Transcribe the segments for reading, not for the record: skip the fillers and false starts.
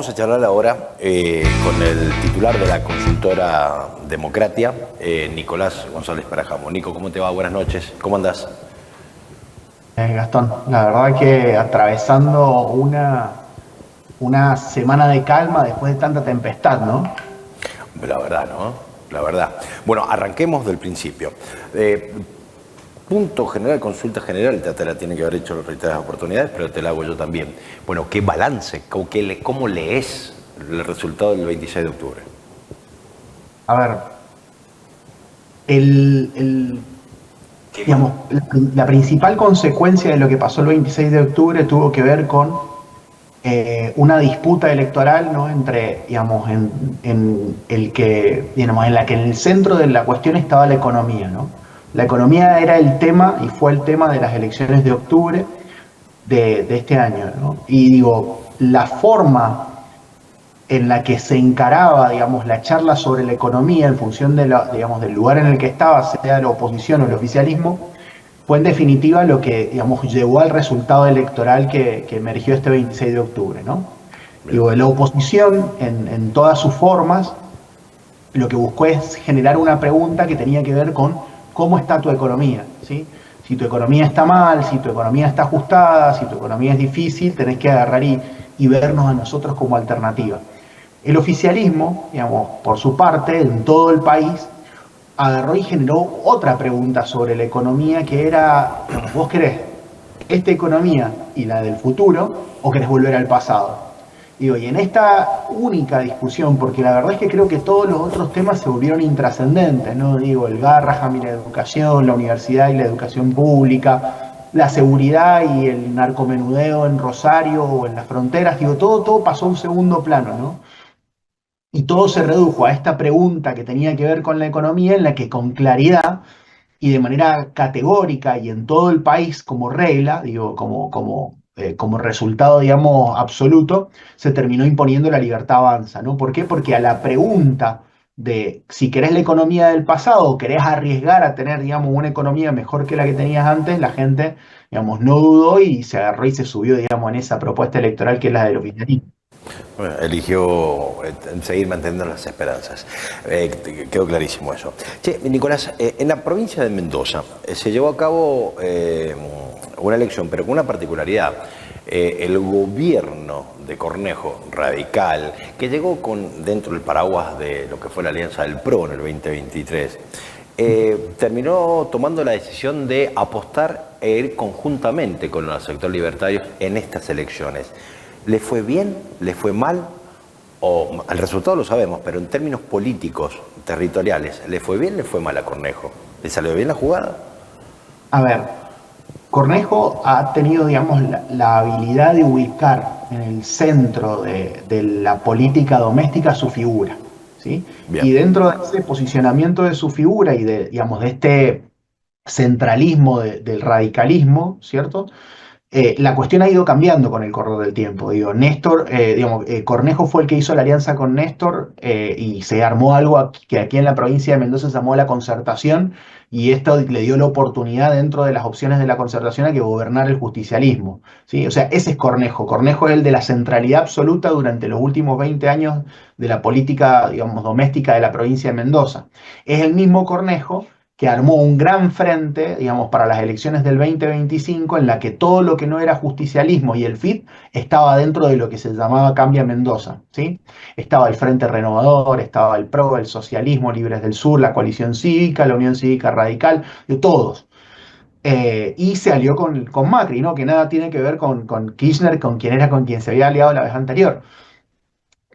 Vamos a charlar ahora con el titular de la consultora Democratia, Nicolás González Parajamo. Nico, ¿cómo te va? Buenas noches. ¿Cómo andás? Gastón, la verdad que atravesando una semana de calma después de tanta tempestad, ¿no? La verdad, ¿no? La verdad. Bueno, arranquemos del principio. Punto general, consulta general, te la tiene que haber hecho en reiteradas oportunidades, pero te la hago yo también. Bueno, ¿qué balance, cómo lees el resultado del 26 de octubre? A ver, digamos, la principal consecuencia de lo que pasó el 26 de octubre tuvo que ver con una disputa electoral, ¿no? Entre, digamos, digamos, en la que en el centro de la cuestión estaba la economía, ¿no? La economía era el tema y fue el tema de las elecciones de octubre de este año, ¿no? Y digo, la forma en la que se encaraba, digamos, la charla sobre la economía en función de digamos, del lugar en el que estaba, sea la oposición o el oficialismo, fue en definitiva lo que, digamos, llevó al resultado electoral que emergió este 26 de octubre, ¿no? Bien. Digo, la oposición, en todas sus formas, lo que buscó es generar una pregunta que tenía que ver con cómo está tu economía, ¿sí? Si tu economía está mal, si tu economía está ajustada, si tu economía es difícil, tenés que agarrar y vernos a nosotros como alternativa. El oficialismo, digamos, por su parte, en todo el país, agarró y generó otra pregunta sobre la economía que era, digamos, ¿vos querés esta economía y la del futuro o querés volver al pasado? Digo, y en esta única discusión, porque la verdad es que creo que todos los otros temas se volvieron intrascendentes, ¿no? Digo, el Garrahan y la educación, la universidad y la educación pública, la seguridad y el narcomenudeo en Rosario o en las fronteras, digo, todo pasó a un segundo plano, ¿no? Y todo se redujo a esta pregunta que tenía que ver con la economía, en la que con claridad y de manera categórica y en todo el país como regla, digo, como resultado, digamos, absoluto, se terminó imponiendo la libertad avanza, ¿no? ¿Por qué? Porque a la pregunta de si querés la economía del pasado o querés arriesgar a tener, digamos, una economía mejor que la que tenías antes, la gente, digamos, no dudó y se agarró y se subió, digamos, en esa propuesta electoral que es la del oficialismo. Bueno, eligió seguir manteniendo las esperanzas. Quedó clarísimo eso. Che, Nicolás, en la provincia de Mendoza se llevó a cabo una elección, pero con una particularidad. El gobierno de Cornejo, radical, que llegó dentro del paraguas de lo que fue la alianza del PRO en el 2023, terminó tomando la decisión de apostar e ir conjuntamente con el sector libertario en estas elecciones. ¿Le fue bien? ¿Le fue mal? O el resultado lo sabemos, pero en términos políticos, territoriales, ¿le fue bien? ¿Le fue mal a Cornejo? ¿Le salió bien la jugada? A ver, Cornejo ha tenido, digamos, la habilidad de ubicar en el centro de la política doméstica su figura, ¿sí? Bien. Y dentro de ese posicionamiento de su figura y de, digamos, de este centralismo del radicalismo, ¿cierto? La cuestión ha ido cambiando con el correr del tiempo. Digo, Cornejo fue el que hizo la alianza con Néstor y se armó algo que aquí en la provincia de Mendoza se llamó la concertación y esto le dio la oportunidad dentro de las opciones de la concertación a que gobernara el justicialismo, ¿sí? O sea, ese es Cornejo. Cornejo es el de la centralidad absoluta durante los últimos 20 años de la política, digamos, doméstica de la provincia de Mendoza. Es el mismo Cornejo que armó un gran frente, digamos, para las elecciones del 2025, en la que todo lo que no era justicialismo y el FIT estaba dentro de lo que se llamaba Cambia Mendoza, ¿sí? Estaba el Frente Renovador, estaba el PRO, el Socialismo, Libres del Sur, la Coalición Cívica, la Unión Cívica Radical, de todos. Y se alió con Macri, ¿no? Que nada tiene que ver con Kirchner, con quien se había aliado la vez anterior.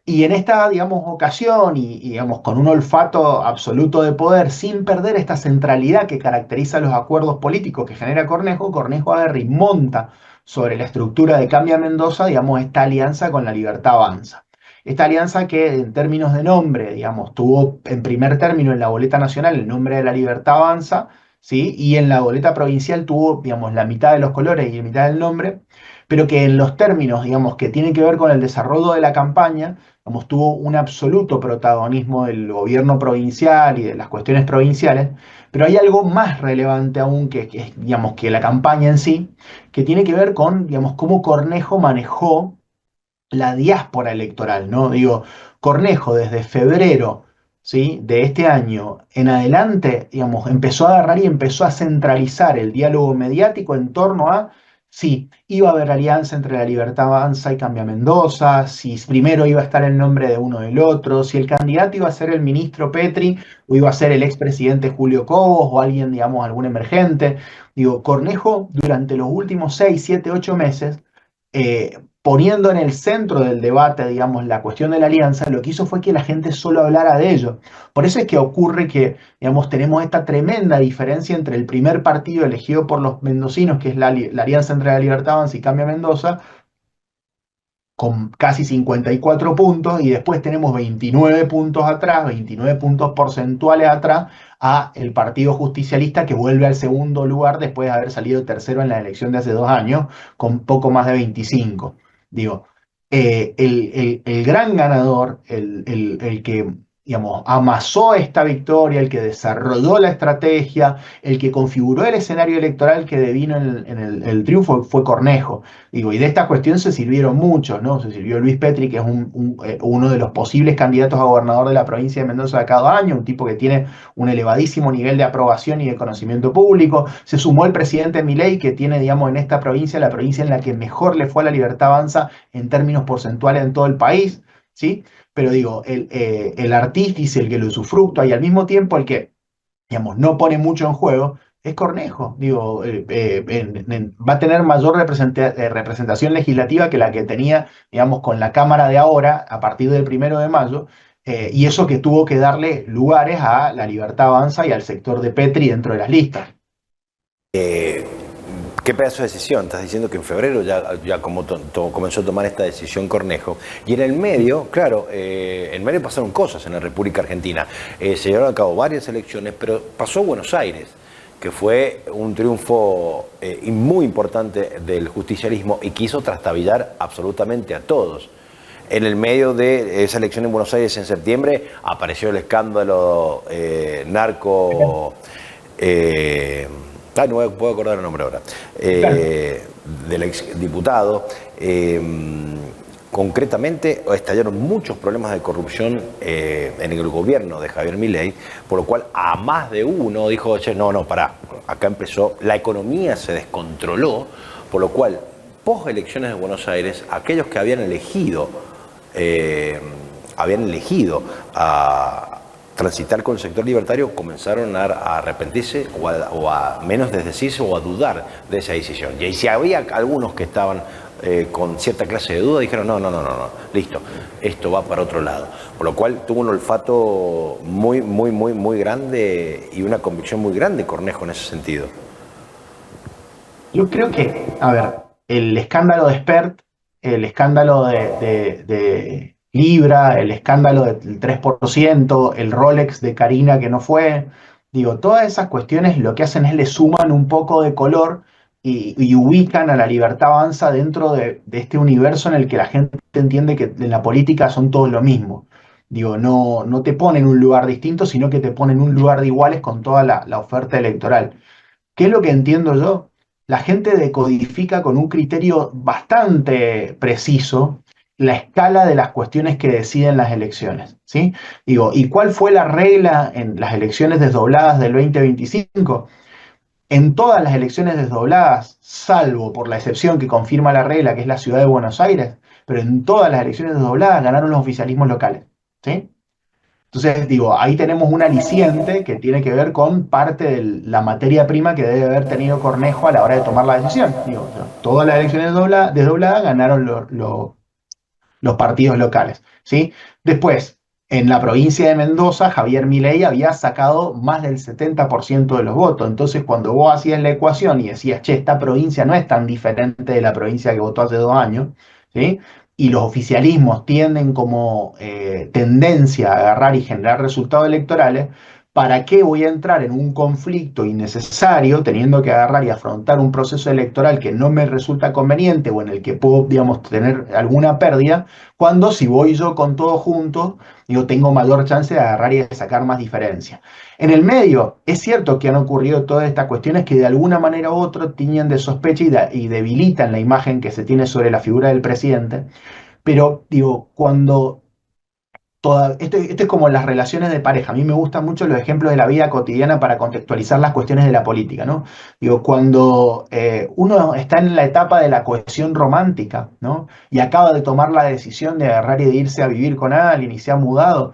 Y en esta, digamos, ocasión digamos, con un olfato absoluto de poder, sin perder esta centralidad que caracteriza los acuerdos políticos que genera Cornejo, Cornejo agarra y monta sobre la estructura de Cambia Mendoza, digamos, esta alianza con la Libertad Avanza. Esta alianza que en términos de nombre, digamos, tuvo en primer término en la boleta nacional el nombre de la Libertad Avanza, ¿sí? Y en la boleta provincial tuvo, digamos, la mitad de los colores y la mitad del nombre, pero que en los términos, digamos, que tienen que ver con el desarrollo de la campaña, digamos, tuvo un absoluto protagonismo del gobierno provincial y de las cuestiones provinciales, pero hay algo más relevante aún digamos, que la campaña en sí, que tiene que ver con, digamos, cómo Cornejo manejó la diáspora electoral, ¿no? Digo, Cornejo desde febrero, ¿sí? De este año en adelante, digamos, empezó a agarrar y empezó a centralizar el diálogo mediático en torno a si iba a haber alianza entre La Libertad Avanza y Cambia Mendoza, si primero iba a estar el nombre de uno del otro, si el candidato iba a ser el ministro Petri o iba a ser el expresidente Julio Cobos o alguien, digamos, algún emergente. Digo, Cornejo durante los últimos 6, 7, 8 meses poniendo en el centro del debate, digamos, la cuestión de la alianza, lo que hizo fue que la gente solo hablara de ello. Por eso es que ocurre que, digamos, tenemos esta tremenda diferencia entre el primer partido elegido por los mendocinos, que es la alianza entre la Libertad Avanza y Cambia Mendoza, con casi 54 puntos, y después tenemos 29 puntos atrás, 29 puntos porcentuales atrás, a el Partido Justicialista, que vuelve al segundo lugar después de haber salido tercero en la elección de hace 2 años, con poco más de 25. Digo, el gran ganador, el que, digamos, amasó esta victoria, el que desarrolló la estrategia, el que configuró el escenario electoral que devino el triunfo fue Cornejo. Digo, y de esta cuestión se sirvieron muchos, ¿no? Se sirvió Luis Petri, que es uno de los posibles candidatos a gobernador de la provincia de Mendoza de cada año, un tipo que tiene un elevadísimo nivel de aprobación y de conocimiento público. Se sumó el presidente Milei, que tiene, digamos, en esta provincia, la provincia en la que mejor le fue a La Libertad Avanza en términos porcentuales en todo el país, ¿sí? Pero digo, el artífice, el que lo usufructúa y al mismo tiempo el que, digamos, no pone mucho en juego, es Cornejo. Digo, va a tener mayor representación legislativa que la que tenía, digamos, con la Cámara de ahora, a partir del 1 de mayo, y eso que tuvo que darle lugares a La Libertad Avanza y al sector de Petri dentro de las listas. ¿Qué pedazo de decisión? Estás diciendo que en febrero ya comenzó a tomar esta decisión Cornejo. Y en el medio, claro, en el medio pasaron cosas en la República Argentina. Se llevaron a cabo varias elecciones, pero pasó Buenos Aires, que fue un triunfo muy importante del justicialismo y quiso trastabillar absolutamente a todos. En el medio de esa elección en Buenos Aires en septiembre apareció el escándalo narco... no me puedo acordar el nombre ahora, del exdiputado. Concretamente, estallaron muchos problemas de corrupción en el gobierno de Javier Milei, por lo cual a más de uno dijo, che, no, pará, acá empezó, la economía se descontroló, por lo cual, post elecciones de Buenos Aires, aquellos que habían elegido a transitar con el sector libertario comenzaron a arrepentirse o a menos desdecirse o a dudar de esa decisión. Y si había algunos que estaban con cierta clase de duda, dijeron no, listo, esto va para otro lado. Por lo cual tuvo un olfato muy grande y una convicción muy grande Cornejo en ese sentido. Yo creo que, a ver, el escándalo de Spert, el escándalo de Libra, el escándalo del 3%, el Rolex de Karina que no fue, digo, todas esas cuestiones lo que hacen es le suman un poco de color y ubican a La Libertad Avanza dentro de este universo en el que la gente entiende que en la política son todos lo mismo. Digo, no te ponen en un lugar distinto, sino que te ponen en un lugar de iguales con toda la oferta electoral. ¿Qué es lo que entiendo yo? La gente decodifica con un criterio bastante preciso la escala de las cuestiones que deciden las elecciones, ¿sí? Digo, ¿y cuál fue la regla en las elecciones desdobladas del 2025? En todas las elecciones desdobladas, salvo por la excepción que confirma la regla, que es la ciudad de Buenos Aires, pero en todas las elecciones desdobladas ganaron los oficialismos locales, ¿sí? Entonces, digo, ahí tenemos un aliciente que tiene que ver con parte de la materia prima que debe haber tenido Cornejo a la hora de tomar la decisión. Digo, todas las elecciones desdobladas ganaron los partidos locales, ¿sí? Después, en la provincia de Mendoza, Javier Milei había sacado más del 70% de los votos. Entonces, cuando vos hacías la ecuación y decías, che, esta provincia no es tan diferente de la provincia que votó hace 2 años, ¿sí? Y los oficialismos tienden como tendencia a agarrar y generar resultados electorales, ¿para qué voy a entrar en un conflicto innecesario teniendo que agarrar y afrontar un proceso electoral que no me resulta conveniente o en el que puedo, digamos, tener alguna pérdida, cuando si voy yo con todo junto, yo tengo mayor chance de agarrar y de sacar más diferencia? En el medio, es cierto que han ocurrido todas estas cuestiones que de alguna manera u otra tiñen de sospecha y debilitan la imagen que se tiene sobre la figura del presidente, Pero digo, cuando esto es como las relaciones de pareja. A mí me gustan mucho los ejemplos de la vida cotidiana para contextualizar las cuestiones de la política, ¿no? Digo, cuando uno está en la etapa de la cohesión romántica, ¿no? Y acaba de tomar la decisión de agarrar y de irse a vivir con alguien y se ha mudado,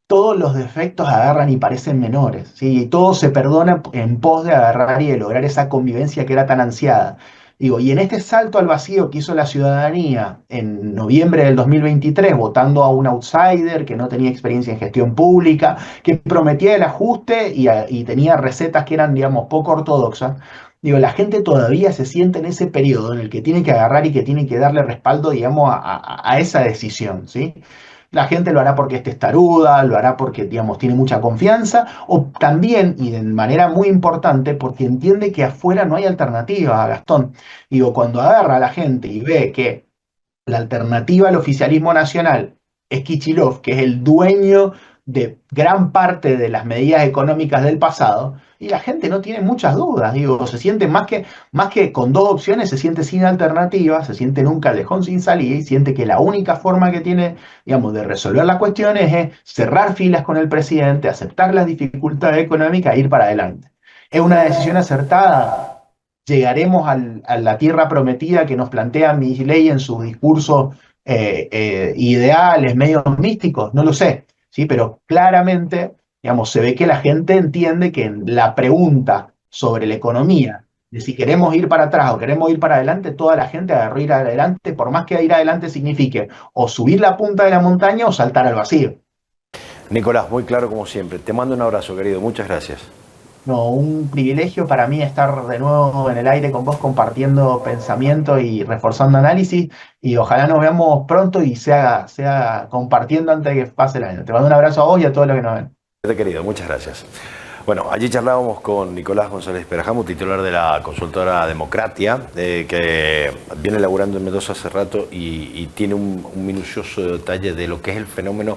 todos los defectos agarran y parecen menores, ¿sí? Y todo se perdona en pos de agarrar y de lograr esa convivencia que era tan ansiada. Digo, y en este salto al vacío que hizo la ciudadanía en noviembre del 2023, votando a un outsider que no tenía experiencia en gestión pública, que prometía el ajuste y tenía recetas que eran, digamos, poco ortodoxas, digo, la gente todavía se siente en ese periodo en el que tiene que agarrar y que tiene que darle respaldo, digamos, a esa decisión, ¿sí? La gente lo hará porque es testaruda, lo hará porque, digamos, tiene mucha confianza, o también, y de manera muy importante, porque entiende que afuera no hay alternativa, Gastón. Digo, cuando agarra a la gente y ve que la alternativa al oficialismo nacional es Kicillof, que es el dueño de gran parte de las medidas económicas del pasado, y la gente no tiene muchas dudas, digo, se siente más que con dos opciones, se siente sin alternativa, se siente en un callejón sin salida y siente que la única forma que tiene, digamos, de resolver las cuestiones es cerrar filas con el presidente, aceptar las dificultades económicas e ir para adelante. ¿Es una decisión acertada? ¿Llegaremos a la tierra prometida que nos plantea Milei en sus discursos ideales, medios místicos? No lo sé, ¿sí? Pero claramente, digamos, se ve que la gente entiende que en la pregunta sobre la economía, de si queremos ir para atrás o queremos ir para adelante, toda la gente agarró ir adelante, por más que ir adelante signifique o subir la punta de la montaña o saltar al vacío. Nicolás, muy claro como siempre. Te mando un abrazo, querido. Muchas gracias. No, un privilegio para mí estar de nuevo en el aire con vos compartiendo pensamiento y reforzando análisis y ojalá nos veamos pronto y sea compartiendo antes de que pase el año. Te mando un abrazo a vos y a todos los que nos ven. Querido, muchas gracias. Bueno, allí charlábamos con Nicolás González Perajamo, titular de la consultora Democratia, que viene laburando en Mendoza hace rato y tiene un minucioso detalle de lo que es el fenómeno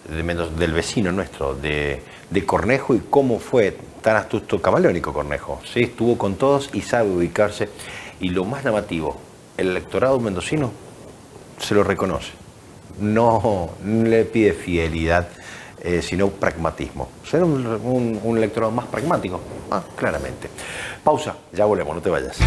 del vecino nuestro, de Cornejo, y cómo fue tan astuto, camaleónico Cornejo, ¿sí? Estuvo con todos y sabe ubicarse. Y lo más llamativo, el electorado mendocino se lo reconoce. No le pide fidelidad, sino pragmatismo. Será un electorado más pragmático, claramente. Pausa, ya volvemos, no te vayas.